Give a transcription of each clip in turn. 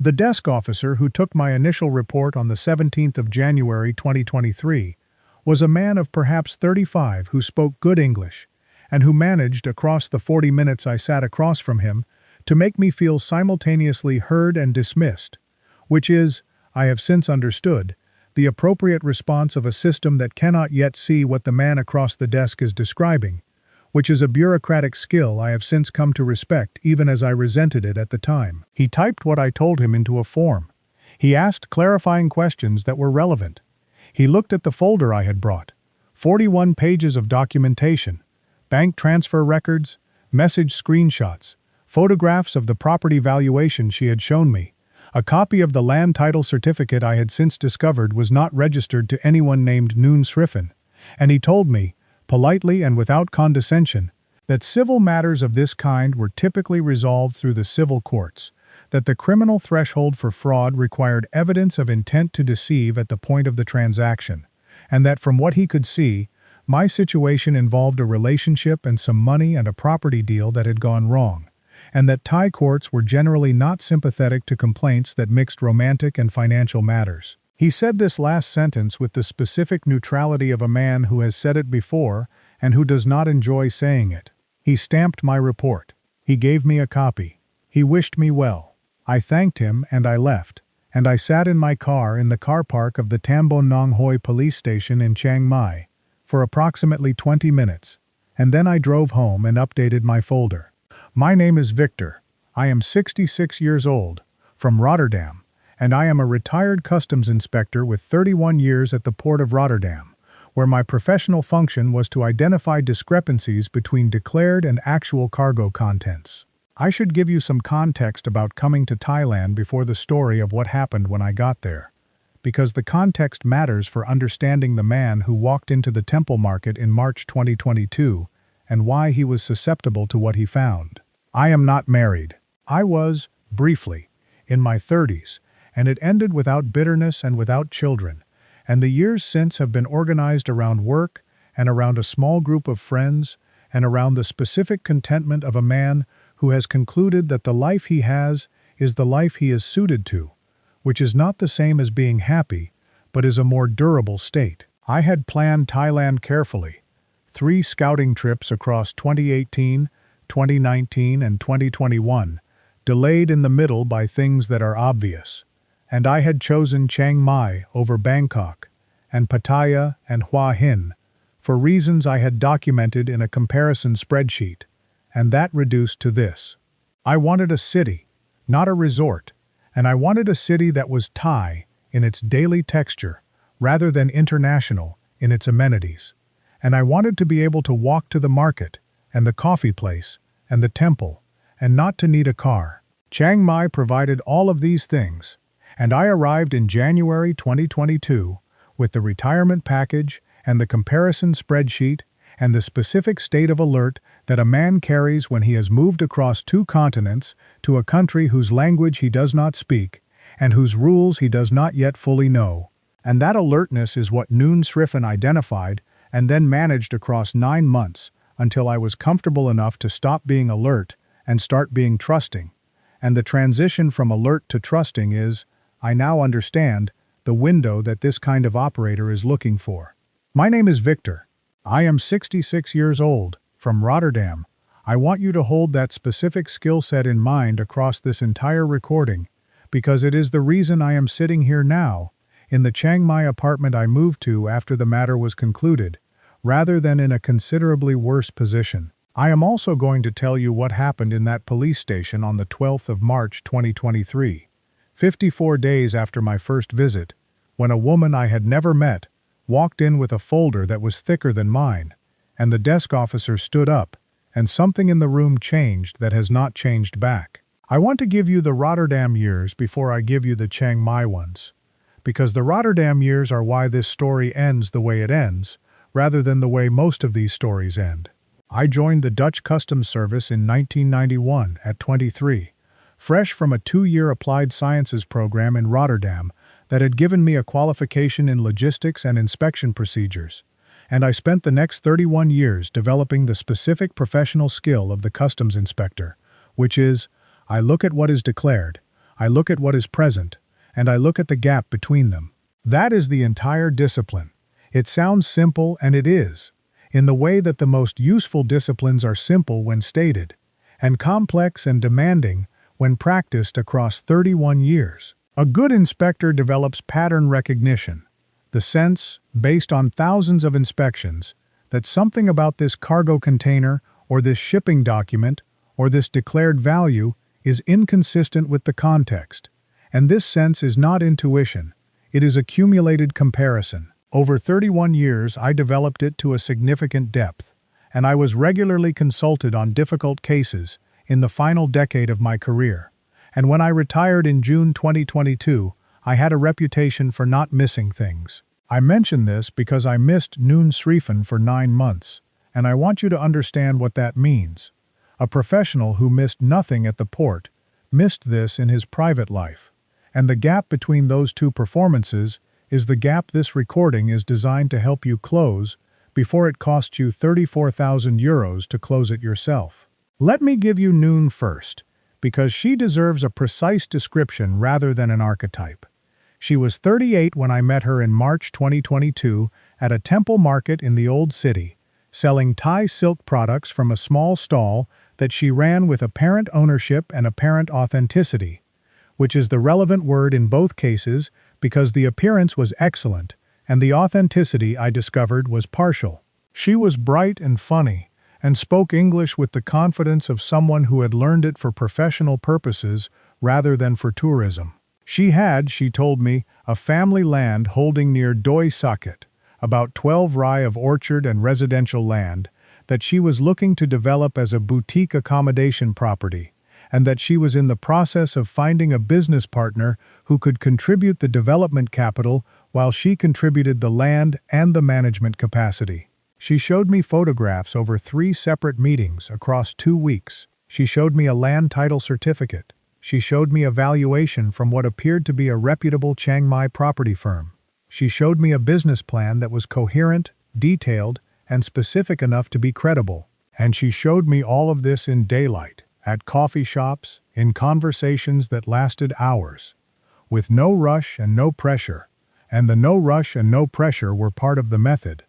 The desk officer who took my initial report on the 17th of January 2023 was a man of perhaps 35 who spoke good English and who managed, across the 40 minutes I sat across from him, to make me feel simultaneously heard and dismissed, which is, I have since understood, the appropriate response of a system that cannot yet see what the man across the desk is describing, which is a bureaucratic skill I have since come to respect even as I resented it at the time. He typed what I told him into a form. He asked clarifying questions that were relevant. He looked at the folder I had brought. 41 pages of documentation, bank transfer records, message screenshots, photographs of the property valuation she had shown me. A copy of the land title certificate I had since discovered was not registered to anyone named Noon Sriffen, and he told me, politely and without condescension, that civil matters of this kind were typically resolved through the civil courts, that the criminal threshold for fraud required evidence of intent to deceive at the point of the transaction, and that from what he could see, my situation involved a relationship and some money and a property deal that had gone wrong, and that Thai courts were generally not sympathetic to complaints that mixed romantic and financial matters. He said this last sentence with the specific neutrality of a man who has said it before and who does not enjoy saying it. He stamped my report. He gave me a copy. He wished me well. I thanked him and I left, and I sat in my car in the car park of the Tambon Nong Hoi police station in Chiang Mai for approximately 20 minutes, and then I drove home and updated my folder. My name is Victor. I am 66 years old, from Rotterdam, and I am a retired customs inspector with 31 years at the Port of Rotterdam, where my professional function was to identify discrepancies between declared and actual cargo contents. I should give you some context about coming to Thailand before the story of what happened when I got there, because the context matters for understanding the man who walked into the temple market in March 2022 and why he was susceptible to what he found. I am not married. I was, briefly, in my 30s, and it ended without bitterness and without children, and the years since have been organized around work and around a small group of friends and around the specific contentment of a man who has concluded that the life he has is the life he is suited to, which is not the same as being happy, but is a more durable state. I had planned Thailand carefully. 3 scouting trips across 2018, 2019, and 2021, delayed in the middle by things that are obvious. And I had chosen Chiang Mai over Bangkok, and Pattaya and Hua Hin, for reasons I had documented in a comparison spreadsheet, and that reduced to this. I wanted a city, not a resort, and I wanted a city that was Thai in its daily texture, rather than international in its amenities. And I wanted to be able to walk to the market, and the coffee place, and the temple, and not to need a car. Chiang Mai provided all of these things, and I arrived in January 2022 with the retirement package and the comparison spreadsheet and the specific state of alert that a man carries when he has moved across 2 continents to a country whose language he does not speak and whose rules he does not yet fully know. And that alertness is what Noon Sriffen identified and then managed across 9 months until I was comfortable enough to stop being alert and start being trusting. And the transition from alert to trusting is, I now understand, the window that this kind of operator is looking for. My name is Victor. I am 66 years old, from Rotterdam. I want you to hold that specific skill set in mind across this entire recording, because it is the reason I am sitting here now, in the Chiang Mai apartment I moved to after the matter was concluded, rather than in a considerably worse position. I am also going to tell you what happened in that police station on the 12th of March 2023. 54 days after my first visit, when a woman I had never met walked in with a folder that was thicker than mine, and the desk officer stood up, and something in the room changed that has not changed back. I want to give you the Rotterdam years before I give you the Chiang Mai ones, because the Rotterdam years are why this story ends the way it ends, rather than the way most of these stories end. I joined the Dutch Customs Service in 1991 at 23. Fresh from a 2-year applied sciences program in Rotterdam that had given me a qualification in logistics and inspection procedures, and I spent the next 31 years developing the specific professional skill of the customs inspector, which is, I look at what is declared, I look at what is present, and I look at the gap between them. That is the entire discipline. It sounds simple, and it is, in the way that the most useful disciplines are simple when stated, and complex and demanding when practiced across 31 years. A good inspector develops pattern recognition, the sense, based on thousands of inspections, that something about this cargo container or this shipping document or this declared value is inconsistent with the context. And this sense is not intuition, it is accumulated comparison. Over 31 years I developed it to a significant depth, and I was regularly consulted on difficult cases in the final decade of my career. And when I retired in June 2022, I had a reputation for not missing things. I mention this because I missed Noon Srifen for 9 months, and I want you to understand what that means. A professional who missed nothing at the port missed this in his private life. And the gap between those two performances is the gap this recording is designed to help you close before it costs you 34,000 euros to close it yourself. Let me give you Noon first, because she deserves a precise description rather than an archetype. She was 38 when I met her in March 2022 at a temple market in the Old City, selling Thai silk products from a small stall that she ran with apparent ownership and apparent authenticity, which is the relevant word in both cases because the appearance was excellent and the authenticity I discovered was partial. She was bright and funny and spoke English with the confidence of someone who had learned it for professional purposes rather than for tourism. She had, she told me, a family land holding near Doi Saket, about 12 rai of orchard and residential land, that she was looking to develop as a boutique accommodation property, and that she was in the process of finding a business partner who could contribute the development capital while she contributed the land and the management capacity. She showed me photographs over 3 separate meetings across 2 weeks. She showed me a land title certificate. She showed me a valuation from what appeared to be a reputable Chiang Mai property firm. She showed me a business plan that was coherent, detailed, and specific enough to be credible. And she showed me all of this in daylight, at coffee shops, in conversations that lasted hours, with no rush and no pressure. And the no rush and no pressure were part of the method.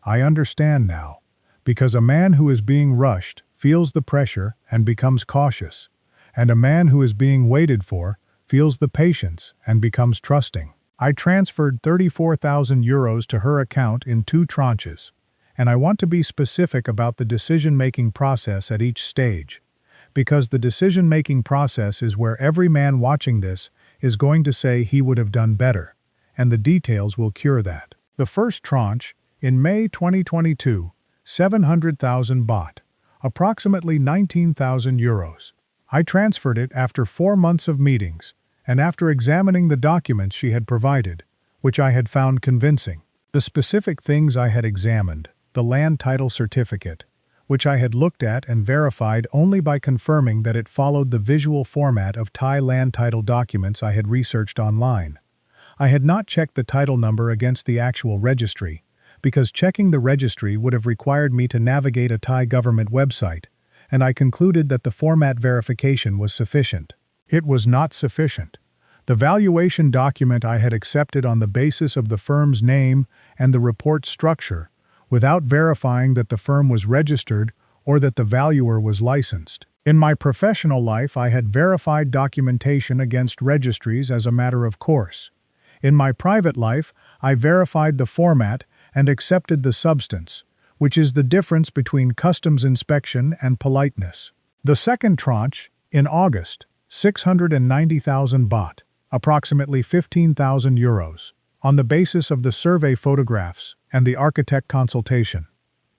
I understand now, because a man who is being rushed feels the pressure and becomes cautious, and a man who is being waited for feels the patience and becomes trusting. I transferred 34,000 euros to her account in 2 tranches, and I want to be specific about the decision-making process at each stage, because the decision-making process is where every man watching this is going to say he would have done better, and the details will cure that. The first tranche, in May 2022, 700,000 baht, approximately 19,000 euros. I transferred it after 4 months of meetings, and after examining the documents she had provided, which I had found convincing. The specific things I had examined, the land title certificate, which I had looked at and verified only by confirming that it followed the visual format of Thai land title documents I had researched online. I had not checked the title number against the actual registry, because checking the registry would have required me to navigate a Thai government website, and I concluded that the format verification was sufficient. It was not sufficient. The valuation document I had accepted on the basis of the firm's name and the report structure, without verifying that the firm was registered or that the valuer was licensed. In my professional life, I had verified documentation against registries as a matter of course. In my private life, I verified the format and accepted the substance, which is the difference between customs inspection and politeness. The second tranche, in August, 690,000 baht, approximately 15,000 euros, on the basis of the survey photographs and the architect consultation.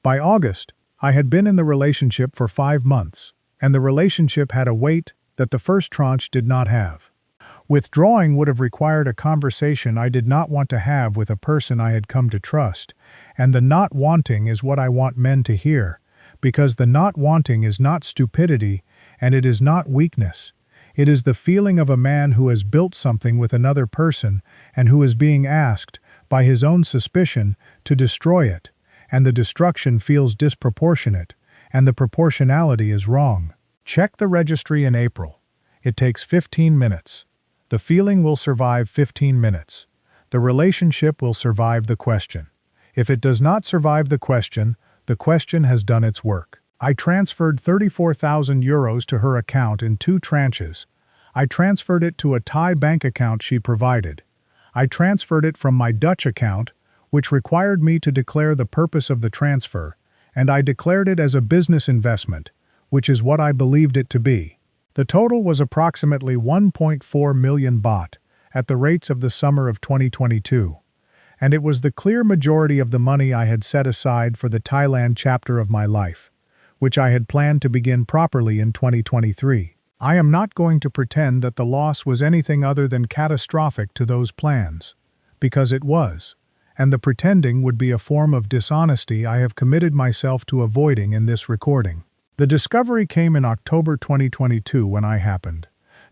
By August, I had been in the relationship for 5 months, and the relationship had a weight that the first tranche did not have. Withdrawing would have required a conversation I did not want to have with a person I had come to trust, and the not wanting is what I want men to hear, because the not wanting is not stupidity and it is not weakness. It is the feeling of a man who has built something with another person and who is being asked, by his own suspicion, to destroy it, and the destruction feels disproportionate, and the proportionality is wrong. Check the registry in April. It takes 15 minutes. The feeling will survive 15 minutes. The relationship will survive the question. If it does not survive the question has done its work. I transferred 34,000 euros to her account in 2 tranches. I transferred it to a Thai bank account she provided. I transferred it from my Dutch account, which required me to declare the purpose of the transfer, and I declared it as a business investment, which is what I believed it to be. The total was approximately 1.4 million baht, at the rates of the summer of 2022. And it was the clear majority of the money I had set aside for the Thailand chapter of my life, which I had planned to begin properly in 2023. I am not going to pretend that the loss was anything other than catastrophic to those plans, because it was, and the pretending would be a form of dishonesty I have committed myself to avoiding in this recording. The discovery came in October 2022 when I happened,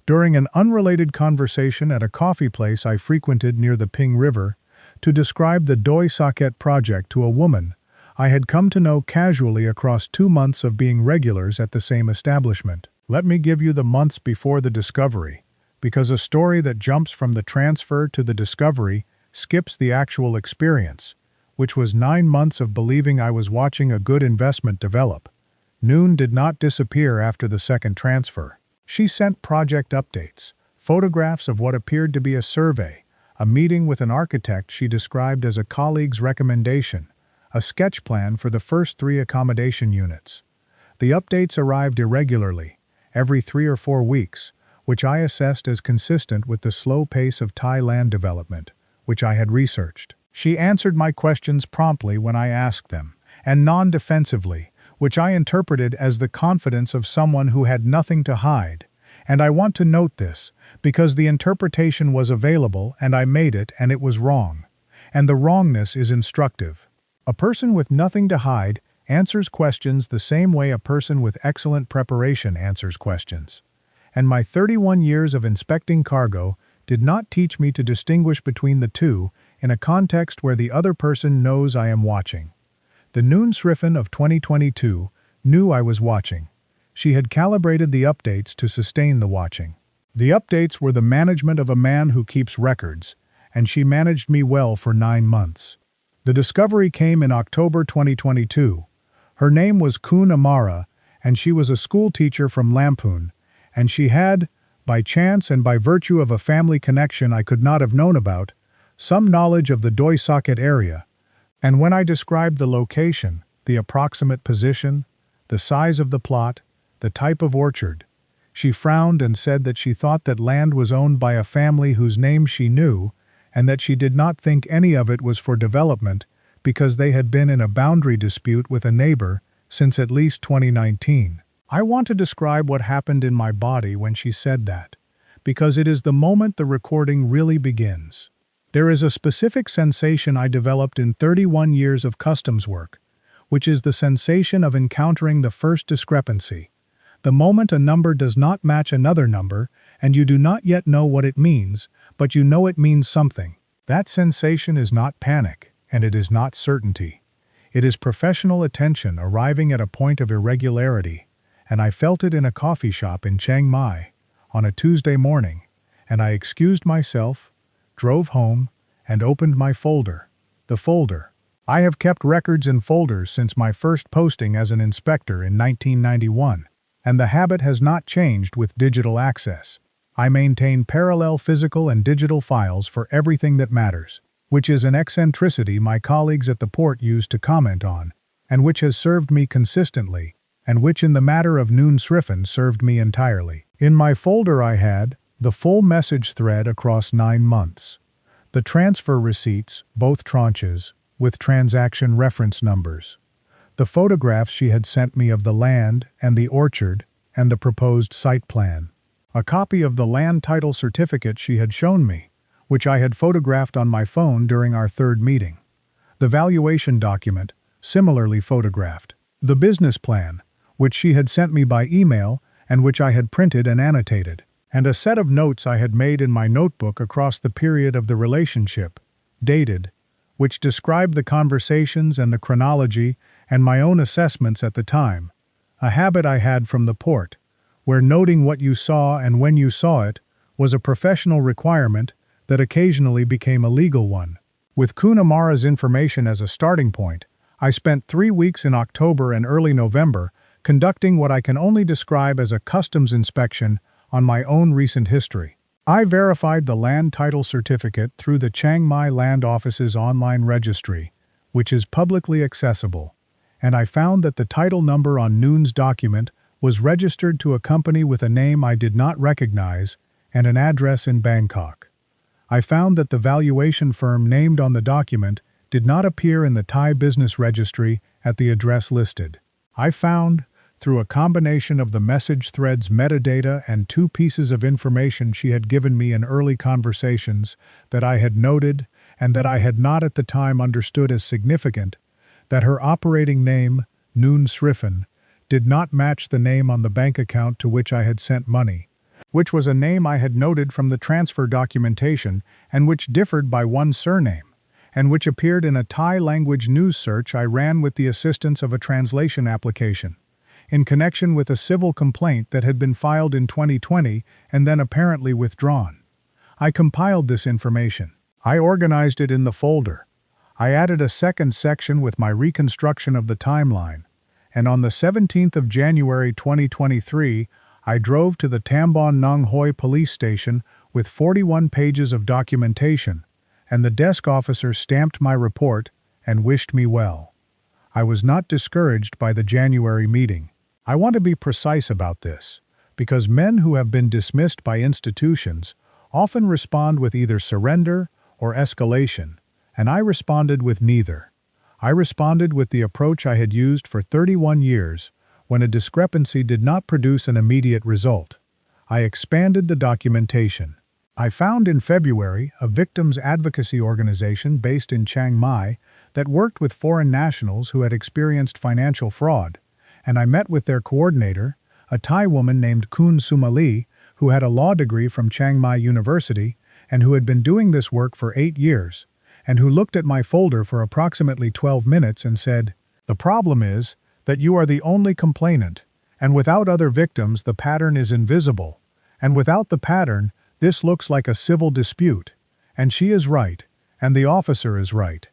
during an unrelated conversation at a coffee place I frequented near the Ping River, to describe the Doi Saket project to a woman I had come to know casually across 2 months of being regulars at the same establishment. Let me give you the months before the discovery, because a story that jumps from the transfer to the discovery skips the actual experience, which was 9 months of believing I was watching a good investment develop. Noon did not disappear after the second transfer. She sent project updates, photographs of what appeared to be a survey, a meeting with an architect she described as a colleague's recommendation, a sketch plan for the first 3 accommodation units. The updates arrived irregularly, every 3 or 4 weeks, which I assessed as consistent with the slow pace of Thai land development, which I had researched. She answered my questions promptly when I asked them, and non-defensively, which I interpreted as the confidence of someone who had nothing to hide. And I want to note this, because the interpretation was available and I made it and it was wrong. And the wrongness is instructive. A person with nothing to hide answers questions the same way a person with excellent preparation answers questions. And my 31 years of inspecting cargo did not teach me to distinguish between the two in a context where the other person knows I am watching. The Noon Sriffen of 2022 knew I was watching. She had calibrated the updates to sustain the watching. The updates were the management of a man who keeps records, and she managed me well for 9 months. The discovery came in October 2022. Her name was Kun Amara, and she was a school teacher from Lamphun, and she had, by chance and by virtue of a family connection I could not have known about, some knowledge of the Doi Saket area. And when I described the location, the approximate position, the size of the plot, the type of orchard, she frowned and said that she thought that land was owned by a family whose name she knew, and that she did not think any of it was for development because they had been in a boundary dispute with a neighbor since at least 2019. I want to describe what happened in my body when she said that, because it is the moment the recording really begins. There is a specific sensation I developed in 31 years of customs work, which is the sensation of encountering the first discrepancy. The moment a number does not match another number, and you do not yet know what it means, but you know it means something. That sensation is not panic, and it is not certainty. It is professional attention arriving at a point of irregularity, and I felt it in a coffee shop in Chiang Mai, on a Tuesday morning, and I excused myself, drove home, and opened my folder. The folder. I have kept records in folders since my first posting as an inspector in 1991. And the habit has not changed with digital access. I maintain parallel physical and digital files for everything that matters, which is an eccentricity my colleagues at the port use to comment on, and which has served me consistently, and which in the matter of Noon Sriffen served me entirely. In my folder I had the full message thread across 9 months, the transfer receipts, both tranches, with transaction reference numbers, the photographs she had sent me of the land and the orchard and the proposed site plan, a copy of the land title certificate she had shown me, which I had photographed on my phone during our 3rd meeting, the valuation document, similarly photographed, the business plan, which she had sent me by email and which I had printed and annotated, and a set of notes I had made in my notebook across the period of the relationship, dated, which described the conversations and the chronology and my own assessments at the time, a habit I had from the port, where noting what you saw and when you saw it was a professional requirement that occasionally became a legal one. With Kunamara's information as a starting point, I spent 3 weeks in October and early November conducting what I can only describe as a customs inspection on my own recent history. I verified the land title certificate through the Chiang Mai Land Office's online registry, which is publicly accessible, and I found that the title number on Noon's document was registered to a company with a name I did not recognize and an address in Bangkok. I found that the valuation firm named on the document did not appear in the Thai business registry at the address listed. I found, through a combination of the message thread's metadata and 2 pieces of information she had given me in early conversations that I had noted and that I had not at the time understood as significant, that her operating name, Noon Sriffen, did not match the name on the bank account to which I had sent money, which was a name I had noted from the transfer documentation and which differed by one surname, and which appeared in a Thai language news search I ran with the assistance of a translation application, in connection with a civil complaint that had been filed in 2020 and then apparently withdrawn. I compiled this information. I organized it in the folder. I added a second section with my reconstruction of the timeline, and on the 17th of January 2023, I drove to the Tambon Nong Hoi police station with 41 pages of documentation, and the desk officer stamped my report and wished me well. I was not discouraged by the January meeting. I want to be precise about this, because men who have been dismissed by institutions often respond with either surrender or escalation, and I responded with neither. I responded with the approach I had used for 31 years when a discrepancy did not produce an immediate result. I expanded the documentation. I found in February a victims advocacy organization based in Chiang Mai that worked with foreign nationals who had experienced financial fraud, and I met with their coordinator, a Thai woman named Kun Sumali, who had a law degree from Chiang Mai University and who had been doing this work for 8 years, and who looked at my folder for approximately 12 minutes and said, "The problem is that you are the only complainant, and without other victims the pattern is invisible, and without the pattern this looks like a civil dispute, and she is right, and the officer is right."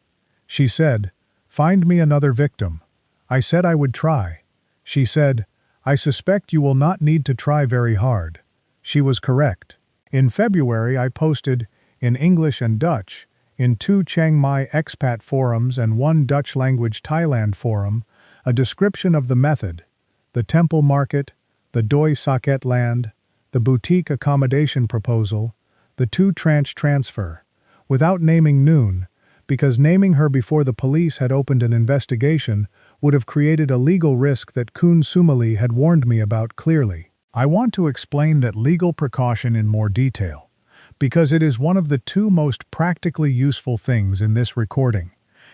She said, "Find me another victim." I said I would try. She said, "I suspect you will not need to try very hard." She was correct. In February I posted, in English and Dutch, in 2 Chiang Mai Expat forums and 1 Dutch-language Thailand forum, a description of the method, the temple market, the Doi Saket land, the boutique accommodation proposal, the 2-tranche transfer, without naming Noon, because naming her before the police had opened an investigation would have created a legal risk that Kun Sumali had warned me about clearly. I want to explain that legal precaution in more detail, because it is one of the 2 most practically useful things in this recording,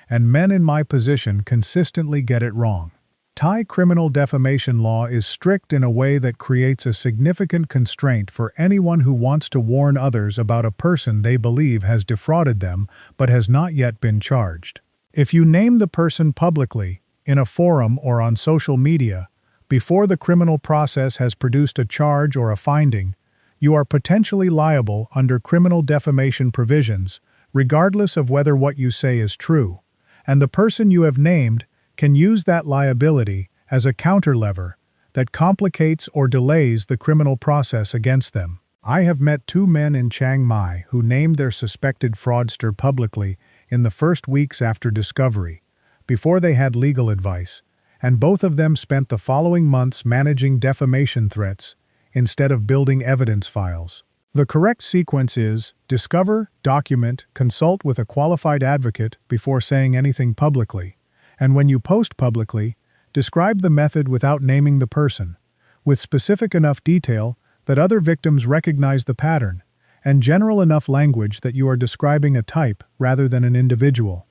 and men in my position consistently get it wrong. Thai criminal defamation law is strict in a way that creates a significant constraint for anyone who wants to warn others about a person they believe has defrauded them but has not yet been charged. If you name the person publicly, in a forum or on social media, before the criminal process has produced a charge or a finding, you are potentially liable under criminal defamation provisions, regardless of whether what you say is true, and the person you have named can use that liability as a counterlever that complicates or delays the criminal process against them. I have met 2 men in Chiang Mai who named their suspected fraudster publicly in the first weeks after discovery, before they had legal advice, and both of them spent the following months managing defamation threats instead of building evidence files. The correct sequence is discover, document, consult with a qualified advocate before saying anything publicly, and when you post publicly, describe the method without naming the person, with specific enough detail that other victims recognize the pattern, and general enough language that you are describing a type rather than an individual.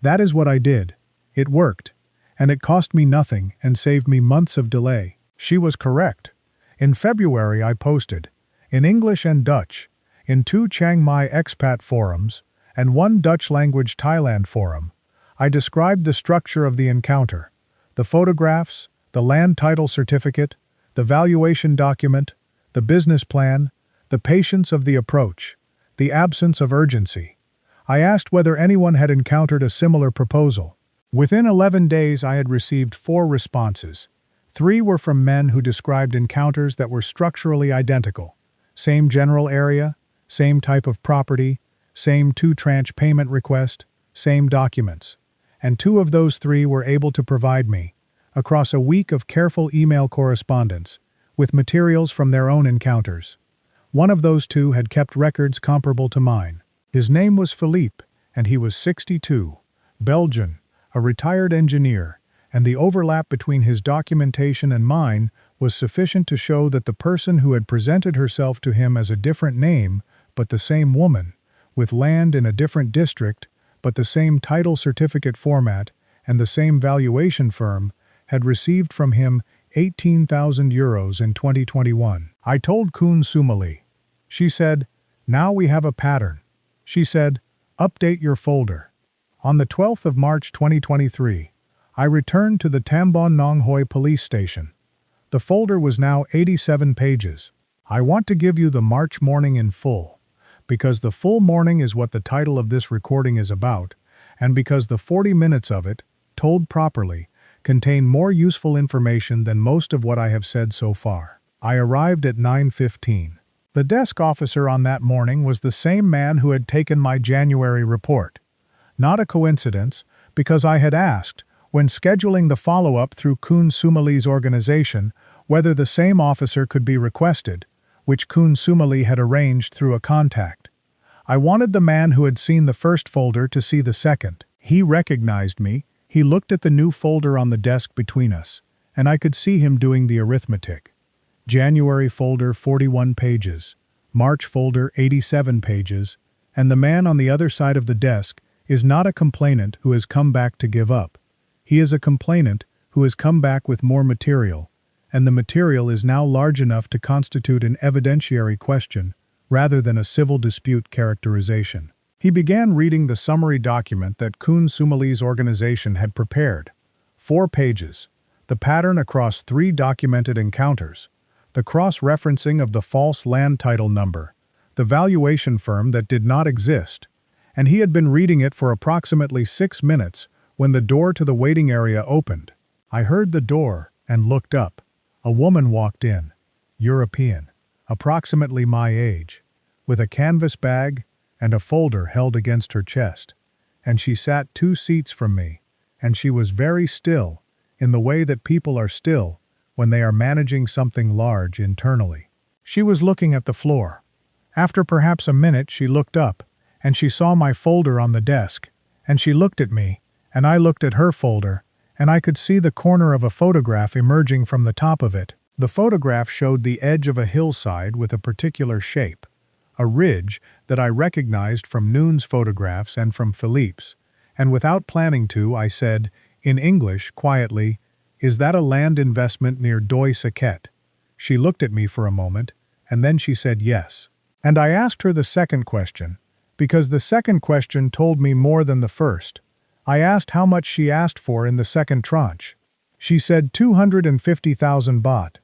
That is what I did. It worked, and it cost me nothing and saved me months of delay. She was correct. In February I posted, in English and Dutch, in 2 Chiang Mai expat forums and 1 Dutch-language Thailand forum, I described the structure of the encounter, the photographs, the land title certificate, the valuation document, the business plan, the patience of the approach, the absence of urgency. I asked whether anyone had encountered a similar proposal. Within 11 days I had received 4 responses. 3 were from men who described encounters that were structurally identical. Same general area, same type of property, same 2-tranche payment request, same documents. And 2 of those 3 were able to provide me, across a week of careful email correspondence, with materials from their own encounters. One of those 2 had kept records comparable to mine. His name was Philippe, and he was 62, Belgian, a retired engineer, and the overlap between his documentation and mine was sufficient to show that the person who had presented herself to him as a different name, but the same woman, with land in a different district, but the same title certificate format and the same valuation firm, had received from him 18,000 euros in 2021. I told Kun Sumali. She said, "Now we have a pattern." She said, "Update your folder." On the 12th of March 2023, I returned to the Tambon Nong Hoi police station. The folder was now 87 pages. I want to give you the March morning in full, because the full morning is what the title of this recording is about, and because the 40 minutes of it, told properly, contain more useful information than most of what I have said so far. I arrived at 9:15. The desk officer on that morning was the same man who had taken my January report. Not a coincidence, because I had asked, when scheduling the follow-up through Kun Sumali's organization, whether the same officer could be requested, which Kun Sumali had arranged through a contact. I wanted the man who had seen the first folder to see the second. He recognized me, he looked at the new folder on the desk between us, and I could see him doing the arithmetic. January folder 41 pages, March folder 87 pages, and the man on the other side of the desk is not a complainant who has come back to give up. He is a complainant who has come back with more material, and the material is now large enough to constitute an evidentiary question rather than a civil dispute characterization. He began reading the summary document that Kun Sumali's organization had prepared. 4 pages, the pattern across 3 documented encounters, the cross-referencing of the false land title number, the valuation firm that did not exist, and he had been reading it for approximately 6 minutes when the door to the waiting area opened. I heard the door and looked up. A woman walked in, European, approximately my age, with a canvas bag and a folder held against her chest, and she sat 2 seats from me, and she was very still, in the way that people are still when they are managing something large internally. She was looking at the floor. After perhaps a minute she looked up, and she saw my folder on the desk, and she looked at me, and I looked at her folder, and I could see the corner of a photograph emerging from the top of it. The photograph showed the edge of a hillside with a particular shape, a ridge that I recognized from Noon's photographs and from Philippe's, and without planning to, I said, in English, quietly, "Is that a land investment near Doi Saket?" She looked at me for a moment, and then she said yes. And I asked her the second question, because the second question told me more than the first. I asked how much she asked for in the second tranche. She said 250,000 baht.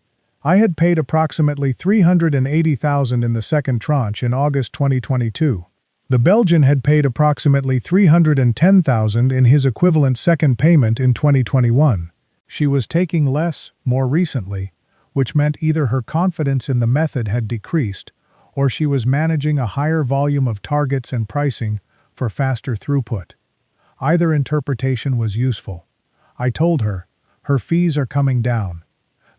I had paid approximately 380,000 in the second tranche in August 2022. The Belgian had paid approximately 310,000 in his equivalent second payment in 2021. She was taking less, more recently, which meant either her confidence in the method had decreased, or she was managing a higher volume of targets and pricing for faster throughput. Either interpretation was useful. I told her, her fees are coming down.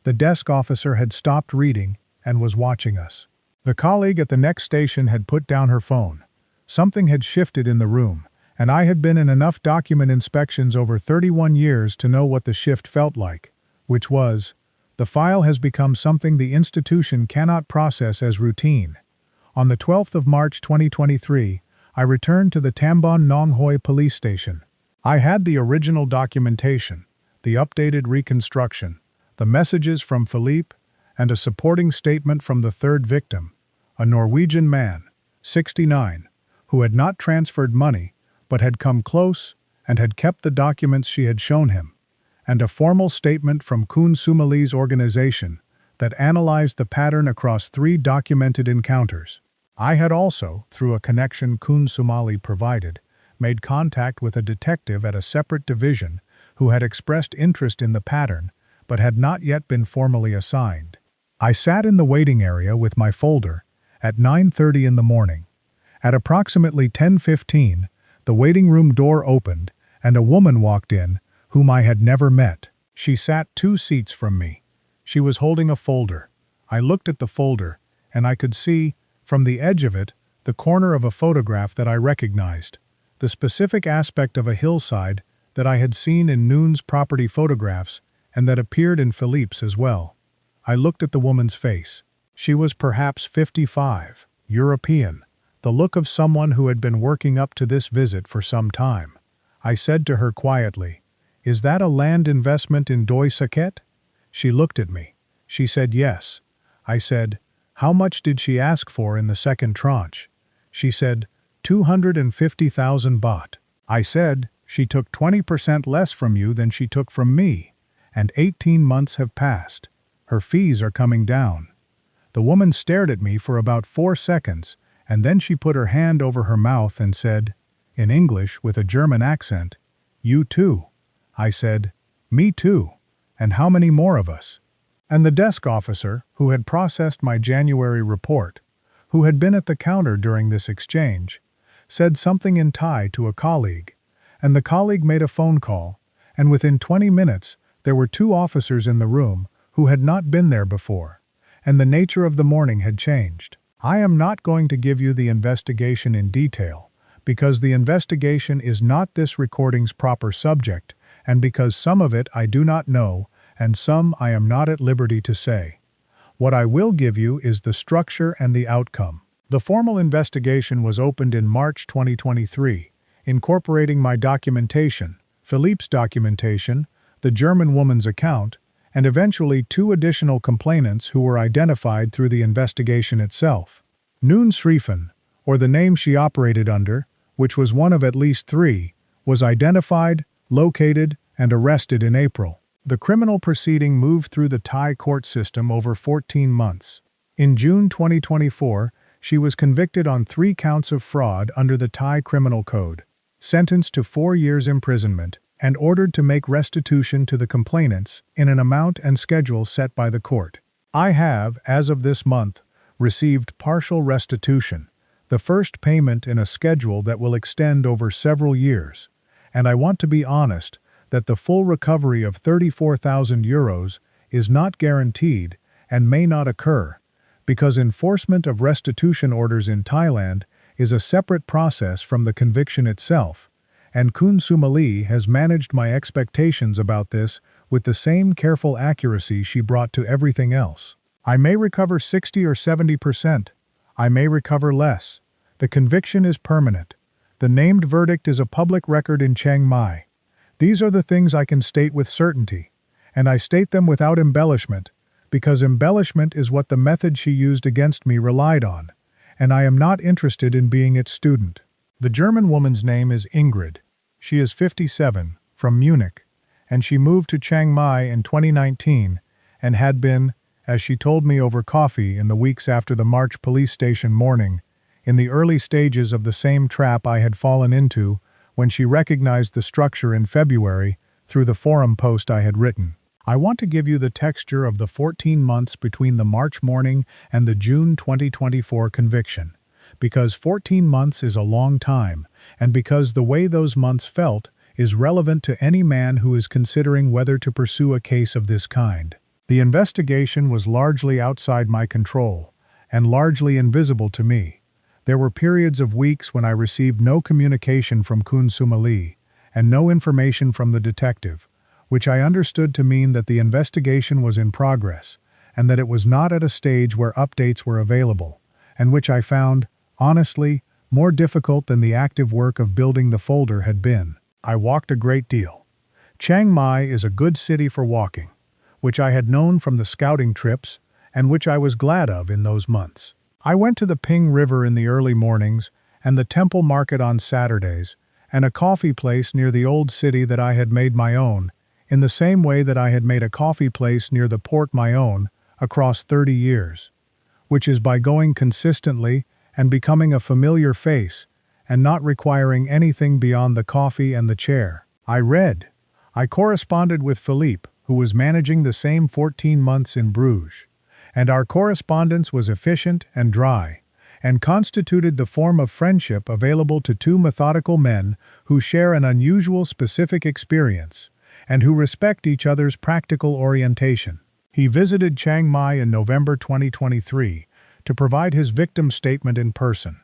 The desk officer had stopped reading and was watching us. The colleague at the next station had put down her phone. Something had shifted in the room, and I had been in enough document inspections over 31 years to know what the shift felt like, which was, the file has become something the institution cannot process as routine. On the 12th of March 2023, I returned to the Tambon Nong Hoi police station. I had the original documentation, the updated reconstruction, the messages from Philippe, and a supporting statement from the third victim, a Norwegian man, 69, who had not transferred money, but had come close and had kept the documents she had shown him, and a formal statement from Kun Sumali's organization that analyzed the pattern across 3 documented encounters. I had also, through a connection Kun Sumali provided, made contact with a detective at a separate division who had expressed interest in the pattern but had not yet been formally assigned. I sat in the waiting area with my folder at 9:30 in the morning. At approximately 10:15, the waiting room door opened and a woman walked in whom I had never met. She sat 2 seats from me. She was holding a folder. I looked at the folder, and I could see, from the edge of it, the corner of a photograph that I recognized, the specific aspect of a hillside that I had seen in Noon's property photographs and that appeared in Philippe's as well. I looked at the woman's face. She was perhaps 55, European, the look of someone who had been working up to this visit for some time. I said to her quietly, "Is that a land investment in Doi Saket?" She looked at me. She said yes. I said, "How much did she ask for in the second tranche?" She said, 250,000 baht. I said, "She took 20% less from you than she took from me, and 18 months have passed. Her fees are coming down." The woman stared at me for about 4 seconds, and then she put her hand over her mouth and said, in English with a German accent, "You too." I said, "Me too. And how many more of us?" And the desk officer, who had processed my January report, who had been at the counter during this exchange, said something in Thai to a colleague, and the colleague made a phone call, and within 20 minutes there were 2 officers in the room who had not been there before, and the nature of the morning had changed. I am not going to give you the investigation in detail, because the investigation is not this recording's proper subject, and because some of it I do not know, and some I am not at liberty to say. What I will give you is the structure and the outcome. The formal investigation was opened in March 2023, incorporating my documentation, Philippe's documentation, the German woman's account, and eventually 2 additional complainants who were identified through the investigation itself. Noon Srifen, or the name she operated under, which was one of at least 3, was identified, located, and arrested in April. The criminal proceeding moved through the Thai court system over 14 months. In June 2024, she was convicted on 3 counts of fraud under the Thai Criminal Code, sentenced to 4 years imprisonment, and ordered to make restitution to the complainants in an amount and schedule set by the court. I have, as of this month, received partial restitution, the first payment in a schedule that will extend over several years, and I want to be honest that the full recovery of 34,000 euros is not guaranteed and may not occur, because enforcement of restitution orders in Thailand is a separate process from the conviction itself, and Kun Sumali has managed my expectations about this with the same careful accuracy she brought to everything else. I may recover 60 or 70%. I may recover less. The conviction is permanent. The named verdict is a public record in Chiang Mai. These are the things I can state with certainty, and I state them without embellishment, because embellishment is what the method she used against me relied on, and I am not interested in being its student. The German woman's name is Ingrid. She is 57, from Munich, and she moved to Chiang Mai in 2019 and had been, as she told me over coffee in the weeks after the March police station morning, in the early stages of the same trap I had fallen into when she recognized the structure in February through the forum post I had written. I want to give you the texture of the 14 months between the March morning and the June 2024 conviction, because 14 months is a long time, and because the way those months felt is relevant to any man who is considering whether to pursue a case of this kind. The investigation was largely outside my control, and largely invisible to me. There were periods of weeks when I received no communication from Kun Sumali, and no information from the detective, which I understood to mean that the investigation was in progress, and that it was not at a stage where updates were available, and which I found, honestly, more difficult than the active work of building the folder had been. I walked a great deal. Chiang Mai is a good city for walking, which I had known from the scouting trips, and which I was glad of in those months. I went to the Ping River in the early mornings, and the temple market on Saturdays, and a coffee place near the old city that I had made my own, in the same way that I had made a coffee place near the port my own, across 30 years, which is by going consistently and becoming a familiar face and not requiring anything beyond the coffee and the chair. I corresponded with Philippe, who was managing the same 14 months in Bruges, and our correspondence was efficient and dry, and constituted the form of friendship available to two methodical men who share an unusual specific experience, and who respect each other's practical orientation. He visited Chiang Mai in November 2023 to provide his victim statement in person,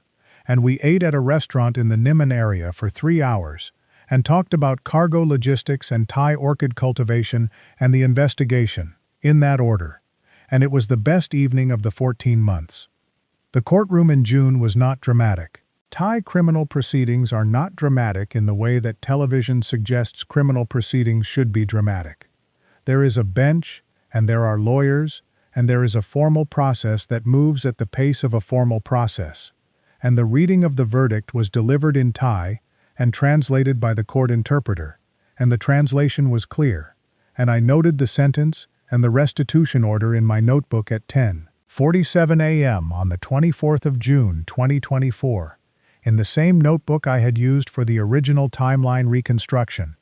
and we ate at a restaurant in the Niman area for 3 hours, and talked about cargo logistics and Thai orchid cultivation and the investigation, in that order, and it was the best evening of the 14 months. The courtroom in June was not dramatic. Thai criminal proceedings are not dramatic in the way that television suggests criminal proceedings should be dramatic. There is a bench, and there are lawyers, and there is a formal process that moves at the pace of a formal process, and the reading of the verdict was delivered in Thai and translated by the court interpreter, and the translation was clear, and I noted the sentence and the restitution order in my notebook at 10:47 a.m. on the 24th of June 2024, in the same notebook I had used for the original timeline reconstruction,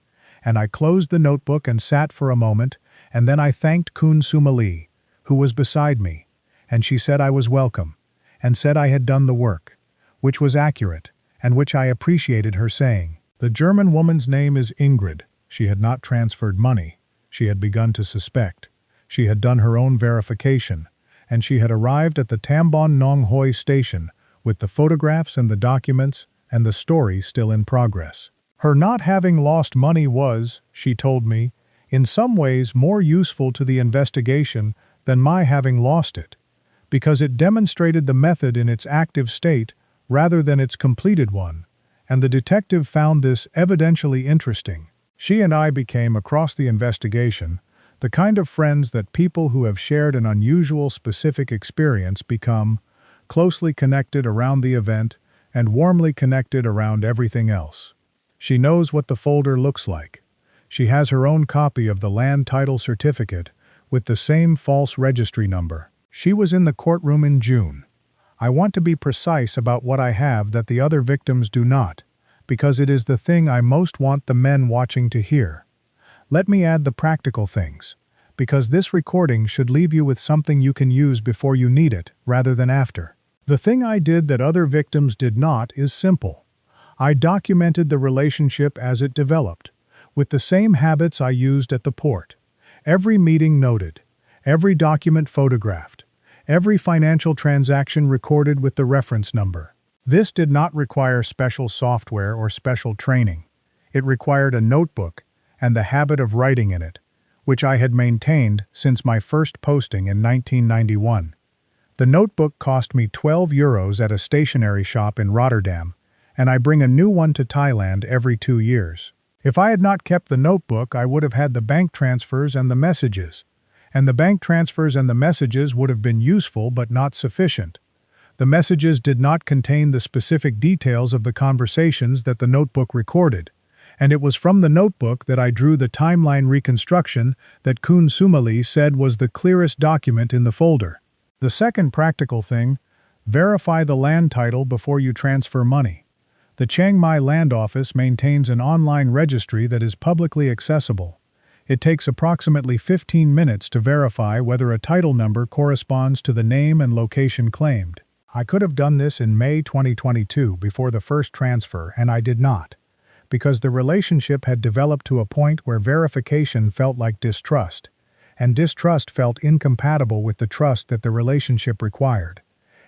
and I closed the notebook and sat for a moment, and then I thanked Kun Sumali, who was beside me, and she said I was welcome, and said I had done the work, which was accurate, and which I appreciated her saying. The German woman's name is Ingrid. She had not transferred money. She had begun to suspect. She had done her own verification, and she had arrived at the Tambon Nong Hoi station with the photographs and the documents and the story still in progress. Her not having lost money was, she told me, in some ways more useful to the investigation than my having lost it, because it demonstrated the method in its active state rather than its completed one, and the detective found this evidentially interesting. She and I became, across the investigation, the kind of friends that people who have shared an unusual specific experience become, closely connected around the event and warmly connected around everything else. She knows what the folder looks like. She has her own copy of the land title certificate with the same false registry number. She was in the courtroom in June. I want to be precise about what I have that the other victims do not, because it is the thing I most want the men watching to hear. Let me add the practical things, because this recording should leave you with something you can use before you need it, rather than after. The thing I did that other victims did not is simple. I documented the relationship as it developed, with the same habits I used at the port. Every meeting noted, every document photographed, every financial transaction recorded with the reference number. This did not require special software or special training. It required a notebook and the habit of writing in it, which I had maintained since my first posting in 1991. The notebook cost me €12 at a stationery shop in Rotterdam, and I bring a new one to Thailand every 2 years. If I had not kept the notebook, I would have had the bank transfers and the messages, and the bank transfers and the messages would have been useful but not sufficient. The messages did not contain the specific details of the conversations that the notebook recorded, and it was from the notebook that I drew the timeline reconstruction that Kun Sumali said was the clearest document in the folder. The second practical thing, verify the land title before you transfer money. The Chiang Mai Land Office maintains an online registry that is publicly accessible. It takes approximately 15 minutes to verify whether a title number corresponds to the name and location claimed. I could have done this in May 2022 before the first transfer, and I did not, because the relationship had developed to a point where verification felt like distrust, and distrust felt incompatible with the trust that the relationship required.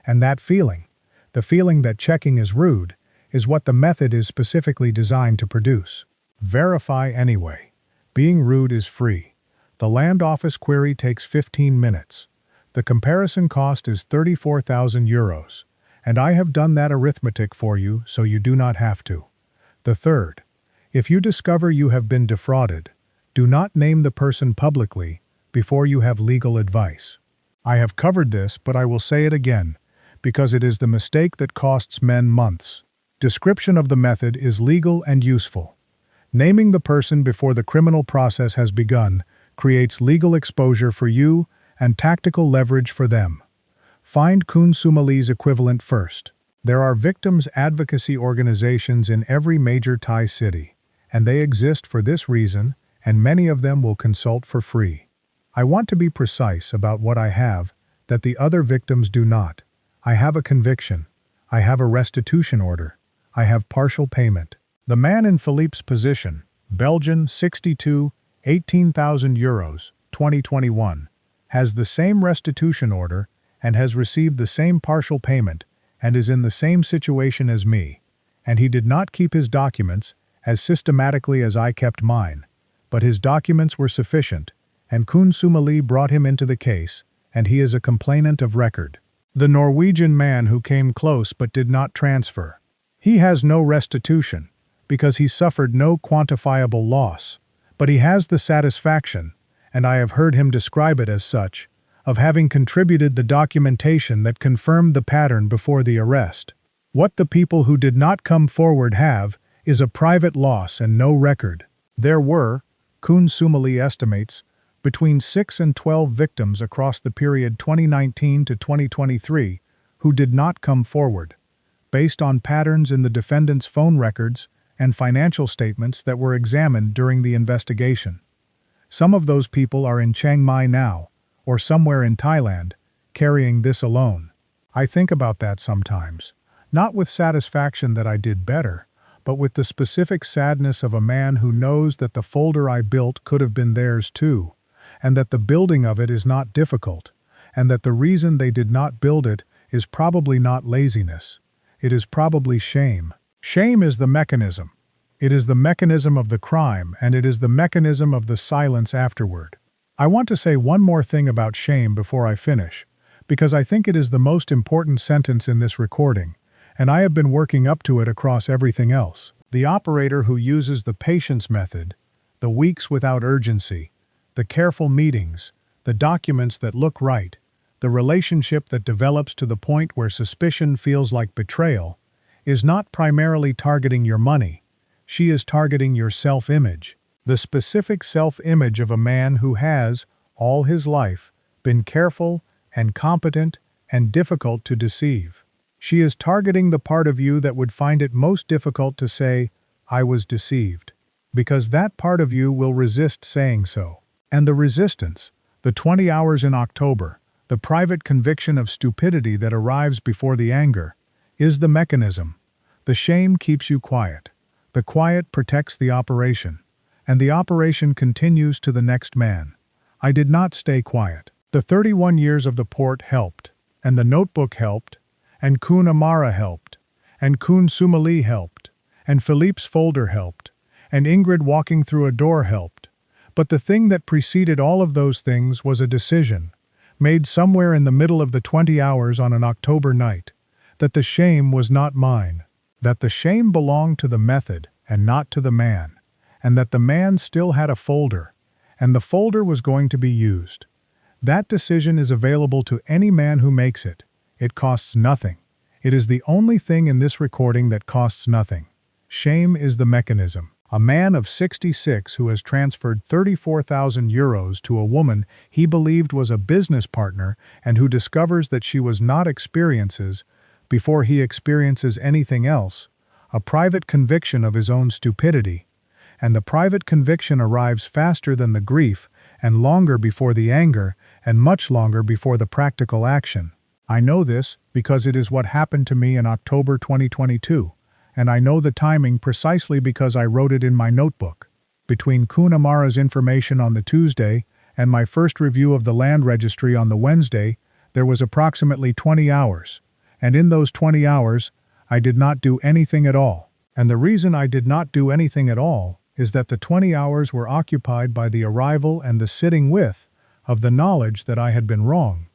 And that feeling, the feeling that checking is rude, is what the method is specifically designed to produce. Verify anyway. Being rude is free. The land office query takes 15 minutes. The comparison cost is €34,000, and I have done that arithmetic for you so you do not have to. The third, if you discover you have been defrauded, do not name the person publicly before you have legal advice. I have covered this, but I will say it again, because it is the mistake that costs men months. Description of the method is legal and useful. Naming the person before the criminal process has begun creates legal exposure for you and tactical leverage for them. Find Kun Sumali's equivalent first. There are victims' advocacy organizations in every major Thai city, and they exist for this reason, and many of them will consult for free. I want to be precise about what I have, that the other victims do not. I have a conviction. I have a restitution order. I have partial payment. The man in Philippe's position, Belgian, 62, 18,000 euros, 2021, has the same restitution order and has received the same partial payment and is in the same situation as me, and he did not keep his documents as systematically as I kept mine, but his documents were sufficient, and Kun Sumali brought him into the case, and he is a complainant of record. The Norwegian man who came close but did not transfer. He has no restitution, because he suffered no quantifiable loss, but he has the satisfaction, and I have heard him describe it as such, of having contributed the documentation that confirmed the pattern before the arrest. What the people who did not come forward have is a private loss and no record. There were, Kun Sumali estimates, between 6 and 12 victims across the period 2019 to 2023 who did not come forward, based on patterns in the defendant's phone records and financial statements that were examined during the investigation. Some of those people are in Chiang Mai now, or somewhere in Thailand, carrying this alone. I think about that sometimes, not with satisfaction that I did better, but with the specific sadness of a man who knows that the folder I built could have been theirs too, and that the building of it is not difficult, and that the reason they did not build it is probably not laziness. It is probably shame. Shame is the mechanism. It is the mechanism of the crime, and it is the mechanism of the silence afterward. I want to say one more thing about shame before I finish, because I think it is the most important sentence in this recording, and I have been working up to it across everything else. The operator who uses the patience method, the weeks without urgency, the careful meetings, the documents that look right, the relationship that develops to the point where suspicion feels like betrayal, is not primarily targeting your money. She is targeting your self-image, the specific self-image of a man who has, all his life, been careful and competent and difficult to deceive. She is targeting the part of you that would find it most difficult to say, "I was deceived," because that part of you will resist saying so. And the resistance, the 20 hours in October, the private conviction of stupidity that arrives before the anger, is the mechanism. The shame keeps you quiet. The quiet protects the operation, and the operation continues to the next man. I did not stay quiet. The 31 years of the port helped, and the notebook helped, and Kun Amara helped, and Kun Sumali helped, and Philippe's folder helped, and Ingrid walking through a door helped. But the thing that preceded all of those things was a decision, made somewhere in the middle of the 20 hours on an October night, that the shame was not mine, that the shame belonged to the method and not to the man, and that the man still had a folder, and the folder was going to be used. That decision is available to any man who makes it. It costs nothing. It is the only thing in this recording that costs nothing. Shame is the mechanism. A man of 66 who has transferred 34,000 euros to a woman he believed was a business partner and who discovers that she was not experiences, before he experiences anything else, a private conviction of his own stupidity, and the private conviction arrives faster than the grief and longer before the anger and much longer before the practical action. I know this because it is what happened to me in October 2022. And I know the timing precisely because I wrote it in my notebook. Between Kun Amara's information on the Tuesday and my first review of the land registry on the Wednesday, there was approximately 20 hours. And in those 20 hours, I did not do anything at all. And the reason I did not do anything at all is that the 20 hours were occupied by the arrival and the sitting with of the knowledge that I had been wrong,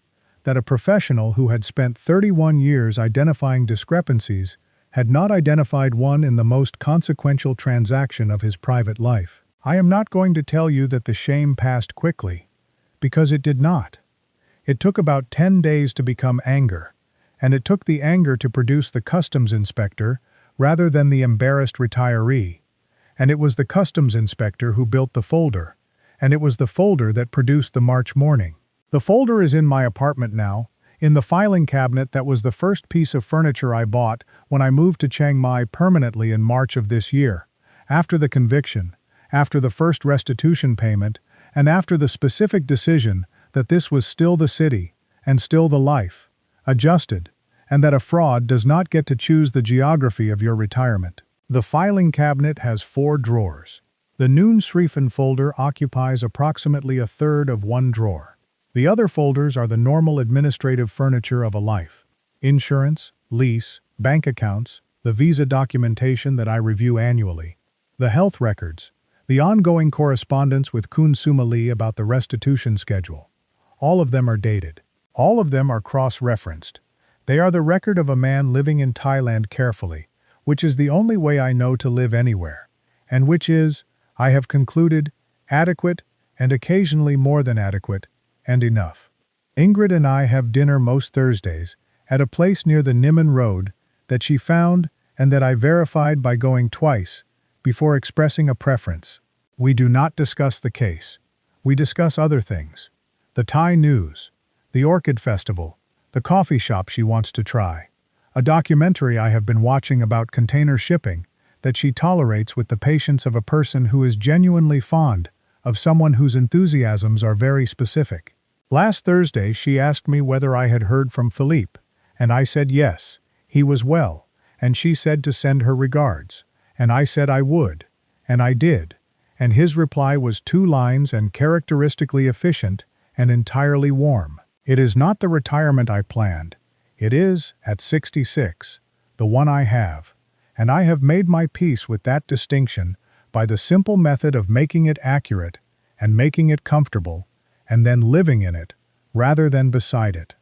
that a professional who had spent 31 years identifying discrepancies had not identified one in the most consequential transaction of his private life. I am not going to tell you that the shame passed quickly, because it did not. It took about 10 days to become anger, and it took the anger to produce the customs inspector rather than the embarrassed retiree, and it was the customs inspector who built the folder, and it was the folder that produced the March morning. The folder is in my apartment now, in the filing cabinet that was the first piece of furniture I bought when I moved to Chiang Mai permanently in March of this year, after the conviction, after the first restitution payment, and after the specific decision that this was still the city, and still the life, adjusted, and that a fraud does not get to choose the geography of your retirement. The filing cabinet has 4 drawers. The Noon Srifen folder occupies approximately a third of one drawer. The other folders are the normal administrative furniture of a life: insurance, lease, bank accounts, the visa documentation that I review annually, the health records, the ongoing correspondence with Kun Suma Lee about the restitution schedule. All of them are dated. All of them are cross-referenced. They are the record of a man living in Thailand carefully, which is the only way I know to live anywhere, and which is, I have concluded, adequate, and occasionally more than adequate, and enough. Ingrid and I have dinner most Thursdays at a place near the Nimmen Road that she found and that I verified by going twice before expressing a preference. We do not discuss the case. We discuss other things. The Thai news, the Orchid Festival, the coffee shop she wants to try, a documentary I have been watching about container shipping that she tolerates with the patience of a person who is genuinely fond of someone whose enthusiasms are very specific. Last Thursday she asked me whether I had heard from Philippe, and I said yes, he was well, and she said to send her regards, and I said I would, and I did, and his reply was 2 lines and characteristically efficient and entirely warm. It is not the retirement I planned. It is, at 66, the one I have, and I have made my peace with that distinction by the simple method of making it accurate and making it comfortable, and then living in it, rather than beside it.